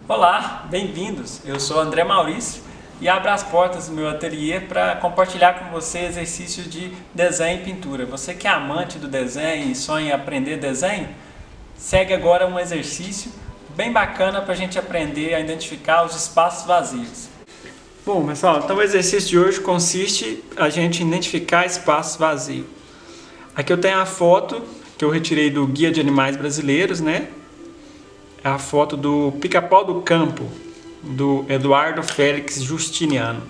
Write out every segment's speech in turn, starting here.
Olá, bem-vindos! Eu sou André Maurício e abro as portas do meu ateliê para compartilhar com você exercícios de desenho e pintura. Você que é amante do desenho e sonha em aprender desenho, segue agora um exercício bem bacana para a gente aprender a identificar os espaços vazios. Bom, pessoal, então o exercício de hoje consiste a gente identificar espaços vazios. Aqui eu tenho a foto que eu retirei do Guia de Animais Brasileiros, né? É a foto do Pica-Pau do Campo, do Eduardo Félix Justiniano.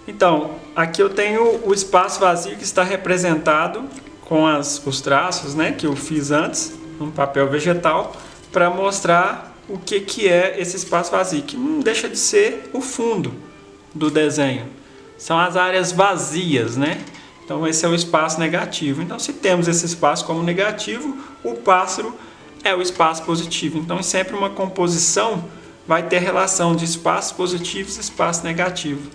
Então, aqui eu tenho o espaço vazio que está representado com os traços, né, que eu fiz antes, no papel vegetal, para mostrar o que é esse espaço vazio, que não deixa de ser o fundo do desenho. São as áreas vazias, né? Então esse é o espaço negativo. Então se temos esse espaço como negativo, o pássaro é o espaço positivo. Então sempre uma composição vai ter relação de espaços positivos e espaço negativo.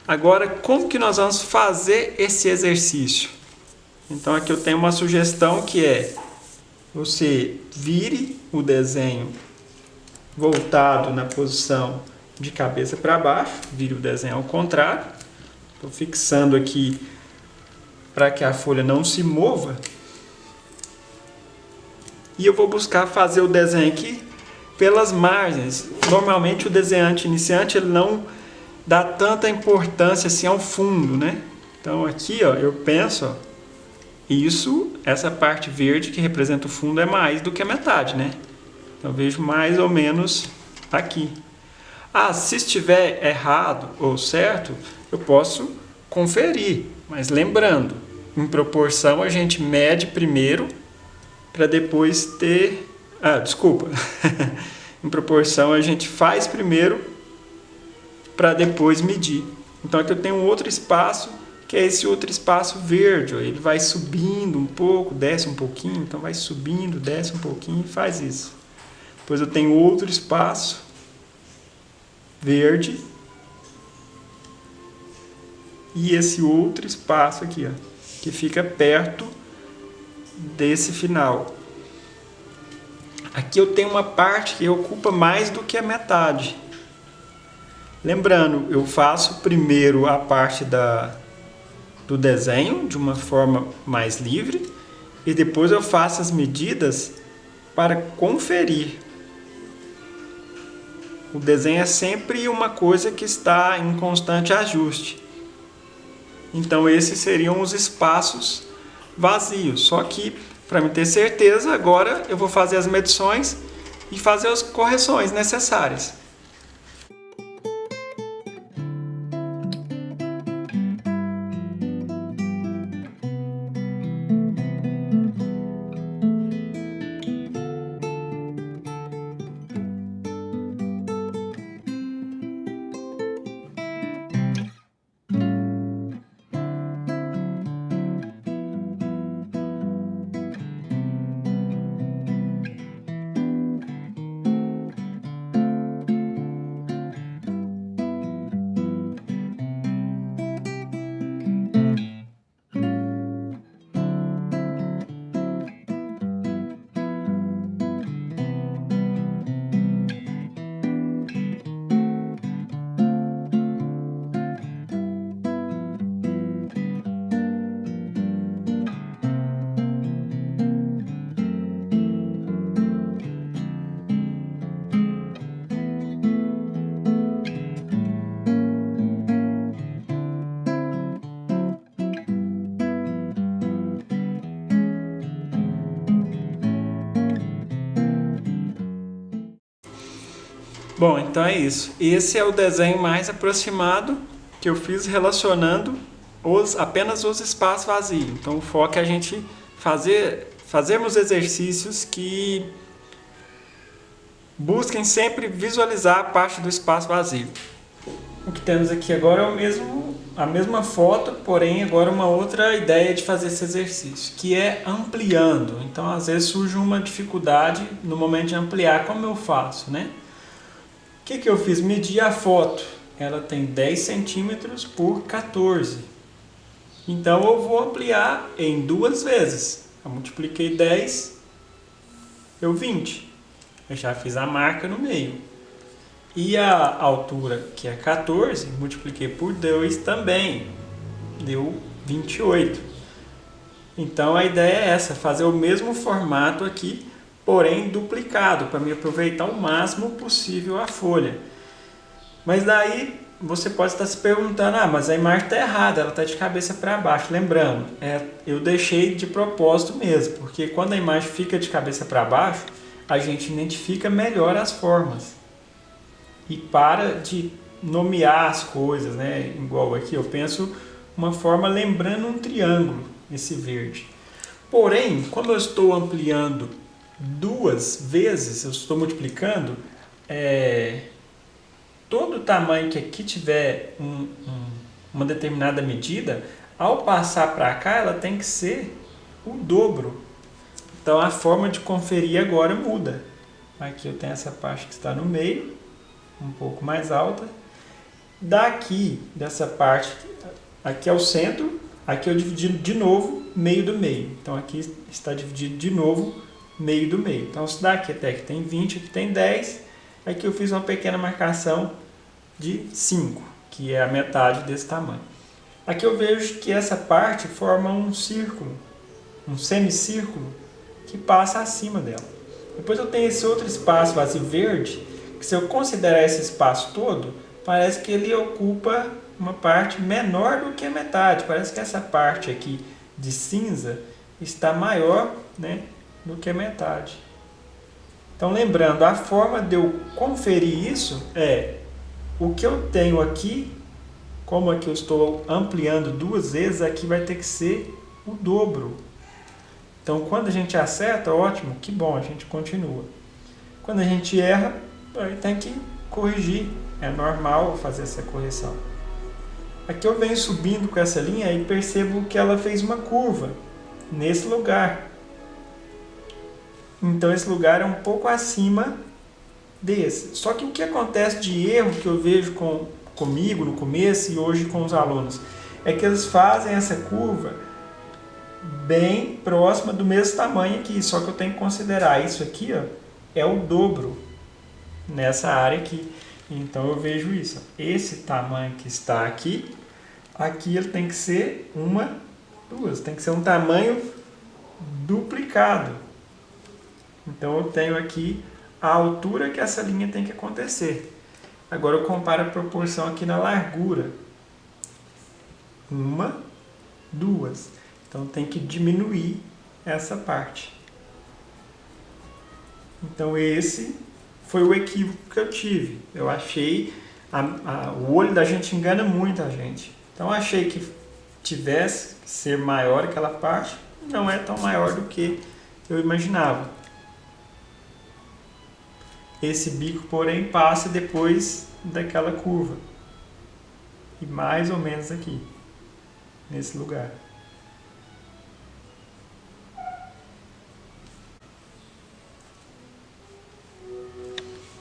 Agora, como que nós vamos fazer esse exercício? Então aqui eu tenho uma sugestão que é você vire o desenho voltado na posição de cabeça para baixo, vire o desenho ao contrário. Estou fixando aqui para que a folha não se mova. E eu vou buscar fazer o desenho aqui pelas margens. Normalmente o desenhante iniciante ele não dá tanta importância assim ao fundo, né? Então aqui, ó, eu penso, ó, essa parte verde que representa o fundo é mais do que a metade, né? Então eu vejo mais ou menos aqui. Se estiver errado ou certo, eu posso conferir, mas lembrando, em proporção a gente mede primeiro para depois ter... desculpa. Em proporção a gente faz primeiro para depois medir. Então aqui eu tenho um outro espaço, que é esse outro espaço verde. Ó. Ele vai subindo um pouco, desce um pouquinho, então vai subindo, desce um pouquinho e faz isso. Depois eu tenho outro espaço verde e esse outro espaço aqui, ó, que fica perto desse final. Aqui eu tenho uma parte que ocupa mais do que a metade. Lembrando, eu faço primeiro a parte do desenho de uma forma mais livre e depois eu faço as medidas para conferir. O desenho é sempre uma coisa que está em constante ajuste. Então esses seriam os espaços vazios. Só que, para me ter certeza, agora eu vou fazer as medições e fazer as correções necessárias. Bom, então é isso. Esse é o desenho mais aproximado que eu fiz relacionando apenas os espaços vazios. Então o foco é a gente fazermos exercícios que busquem sempre visualizar a parte do espaço vazio. O que temos aqui agora é a mesma foto, porém agora uma outra ideia de fazer esse exercício, que é ampliando. Então às vezes surge uma dificuldade no momento de ampliar. Como eu faço, né? O que eu fiz? Medi a foto. Ela tem 10 centímetros por 14. Então eu vou ampliar em 2 vezes. Eu multipliquei 10, deu 20. Eu já fiz a marca no meio. E a altura, que é 14, multipliquei por 2 também, deu 28. Então a ideia é essa, fazer o mesmo formato aqui, porém duplicado, para me aproveitar o máximo possível a folha. Mas daí você pode estar se perguntando, mas a imagem está errada, ela está de cabeça para baixo. Lembrando, eu deixei de propósito mesmo, porque quando a imagem fica de cabeça para baixo, a gente identifica melhor as formas. E para de nomear as coisas, né? Igual aqui eu penso uma forma lembrando um triângulo, esse verde. Porém, como eu estou ampliando 2 vezes, eu estou multiplicando, todo tamanho que aqui tiver uma determinada medida, ao passar para cá, ela tem que ser o dobro. Então a forma de conferir agora muda. Aqui eu tenho essa parte que está no meio, um pouco mais alta. Daqui, dessa parte, aqui é o centro, aqui eu dividi de novo meio do meio. Então aqui está dividido de novo meio do meio. Então isso daqui até que tem 20, aqui tem 10. Aqui eu fiz uma pequena marcação de 5, que é a metade desse tamanho. Aqui eu vejo que essa parte forma um círculo, um semicírculo, que passa acima dela. Depois eu tenho esse outro espaço vazio verde, que se eu considerar esse espaço todo, parece que ele ocupa uma parte menor do que a metade. Parece que essa parte aqui de cinza está maior, né, do que a metade. Então lembrando, a forma de eu conferir isso é o que eu tenho aqui, como aqui eu estou ampliando 2 vezes, aqui vai ter que ser o dobro. Então quando a gente acerta, ótimo, que bom, a gente continua. Quando a gente erra, aí tem que corrigir, é normal fazer essa correção. Aqui eu venho subindo com essa linha e percebo que ela fez uma curva nesse lugar. Então esse lugar é um pouco acima desse. Só que o que acontece de erro que eu vejo comigo no começo e hoje com os alunos, é que eles fazem essa curva bem próxima do mesmo tamanho aqui, só que eu tenho que considerar isso aqui, ó, é o dobro nessa área aqui. Então eu vejo isso, esse tamanho que está aqui, aqui ele tem que ser tem que ser um tamanho duplicado. Então eu tenho aqui a altura que essa linha tem que acontecer. Agora eu comparo a proporção aqui na largura. 1, 2. Então tem que diminuir essa parte. Então esse foi o equívoco que eu tive. Eu achei, o olho da gente engana muito a gente. Então eu achei que tivesse que ser maior aquela parte, não é tão maior do que eu imaginava. Esse bico, porém, passa depois daquela curva. E mais ou menos aqui, nesse lugar.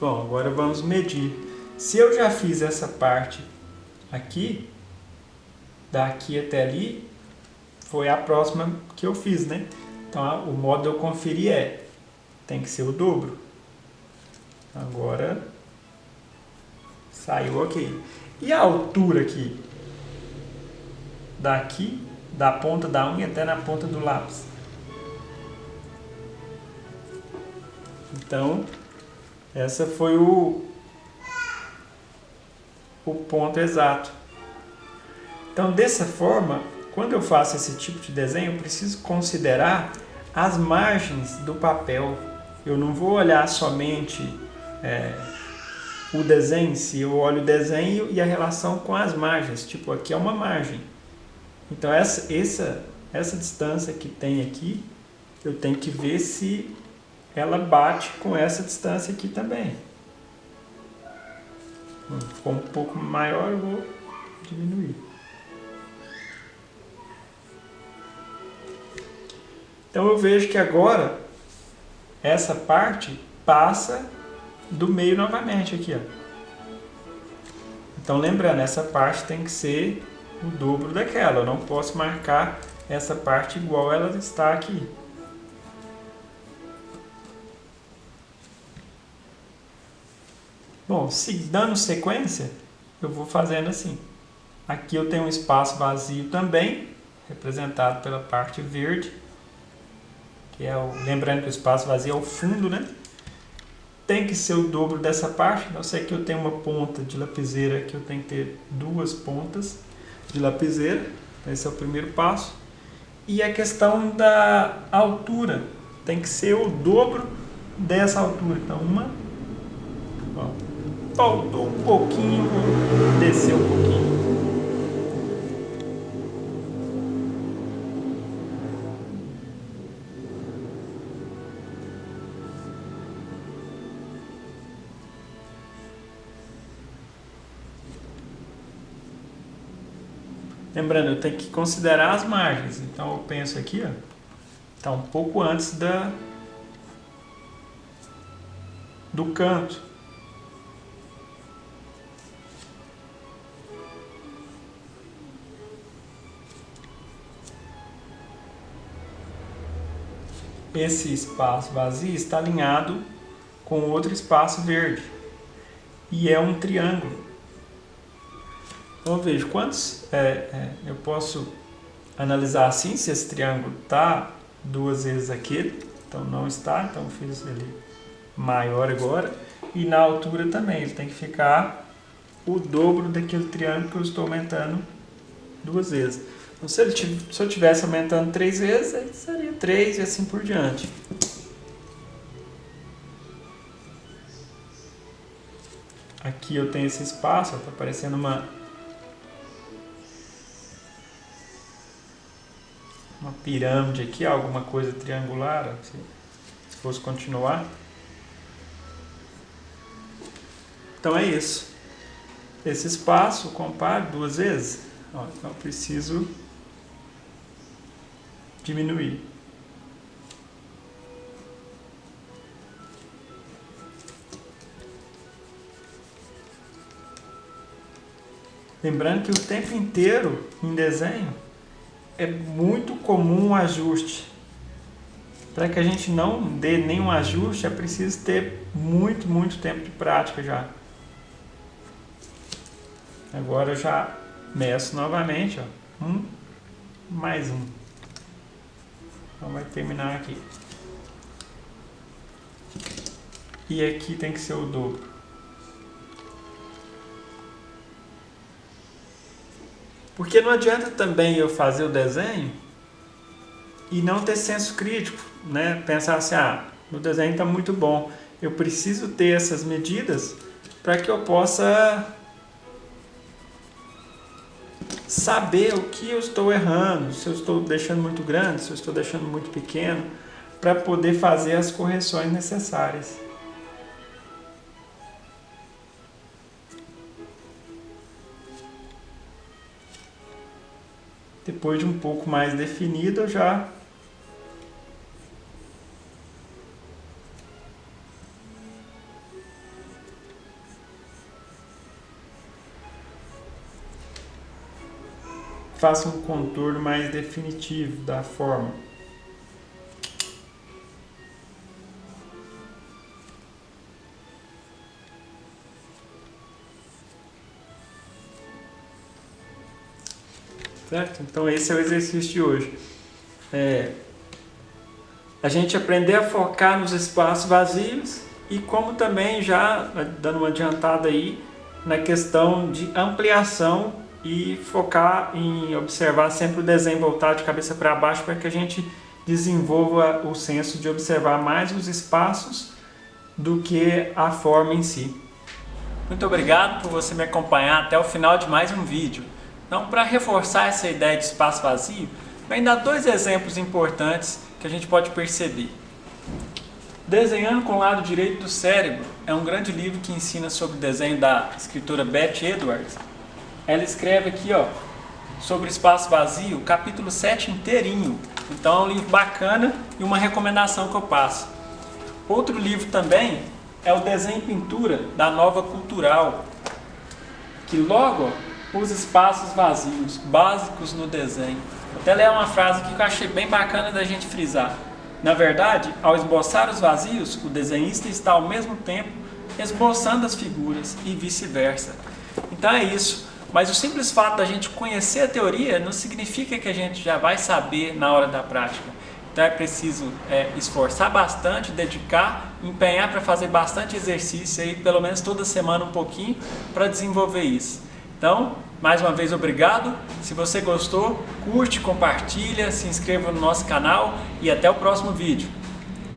Bom, agora vamos medir. Se eu já fiz essa parte aqui, daqui até ali, foi a próxima que eu fiz, né? Então, o modo de eu conferir tem que ser o dobro. Agora, saiu ok. E a altura aqui? Daqui, da ponta da unha até na ponta do lápis. Então, essa foi o ponto exato. Então, dessa forma, quando eu faço esse tipo de desenho, eu preciso considerar as margens do papel. Eu não vou olhar somente o desenho em si, eu olho o desenho e a relação com as margens. Tipo, aqui é uma margem. Então, essa distância que tem aqui, eu tenho que ver se ela bate com essa distância aqui também. Ficou um pouco maior, eu vou diminuir. Então eu vejo que agora essa parte passa do meio novamente aqui, ó. Então lembrando, essa parte tem que ser o dobro daquela. Eu não posso marcar essa parte igual ela está aqui. Bom, se dando sequência, eu vou fazendo assim. Aqui eu tenho um espaço vazio também, representado pela parte verde, que é lembrando que o espaço vazio é o fundo, né? Tem que ser o dobro dessa parte. Eu sei que eu tenho uma ponta de lapiseira, que eu tenho que ter 2 pontas de lapiseira. Esse é o primeiro passo. E a questão da altura tem que ser o dobro dessa altura. Então ó, faltou um pouquinho, vou descer um pouquinho. Lembrando, eu tenho que considerar as margens. Então eu penso aqui, ó, tá um pouco antes do canto. Esse espaço vazio está alinhado com outro espaço verde. E é um triângulo. Então eu vejo quantos eu posso analisar assim, se esse triângulo está 2 vezes aquele, então não está, então eu fiz ele maior agora, e na altura também, ele tem que ficar o dobro daquele triângulo que eu estou aumentando 2 vezes. Então se eu estivesse aumentando 3 vezes, aí seria 3 e assim por diante. Aqui eu tenho esse espaço, está aparecendo uma pirâmide aqui, alguma coisa triangular, se fosse continuar. Então é isso. Esse espaço, comparo 2 vezes. Ó, então eu preciso diminuir. Lembrando que o tempo inteiro em desenho é muito comum um ajuste. Para que a gente não dê nenhum ajuste, é preciso ter muito tempo de prática já. Agora eu já meço novamente, ó, 1 mais 1. Então vai terminar aqui. E aqui tem que ser o dobro. Porque não adianta também eu fazer o desenho e não ter senso crítico, né? Pensar assim, o desenho está muito bom. Eu preciso ter essas medidas para que eu possa saber o que eu estou errando, se eu estou deixando muito grande, se eu estou deixando muito pequeno, para poder fazer as correções necessárias. Depois de um pouco mais definido, eu já faço um contorno mais definitivo da forma. Certo? Então esse é o exercício de hoje. A gente aprender a focar nos espaços vazios e como também já dando uma adiantada aí na questão de ampliação e focar em observar sempre o desenho voltado de cabeça para baixo para que a gente desenvolva o senso de observar mais os espaços do que a forma em si. Muito obrigado por você me acompanhar até o final de mais um vídeo. Então, para reforçar essa ideia de espaço vazio, vem dar 2 exemplos importantes que a gente pode perceber. Desenhando com o lado direito do cérebro é um grande livro que ensina sobre o desenho da escritora Beth Edwards. Ela escreve aqui, ó, sobre espaço vazio, capítulo 7 inteirinho. Então é um livro bacana e uma recomendação que eu passo. Outro livro também é o Desenho e Pintura, da Nova Cultural, que logo os espaços vazios, básicos no desenho. Vou até ler uma frase aqui que eu achei bem bacana da gente frisar. Na verdade, ao esboçar os vazios, o desenhista está ao mesmo tempo esboçando as figuras e vice-versa. Então é isso. Mas o simples fato da gente conhecer a teoria não significa que a gente já vai saber na hora da prática. Então é preciso esforçar bastante, dedicar, empenhar para fazer bastante exercício aí, pelo menos toda semana um pouquinho, para desenvolver isso. Então, mais uma vez, obrigado. Se você gostou, curte, compartilha, se inscreva no nosso canal e até o próximo vídeo.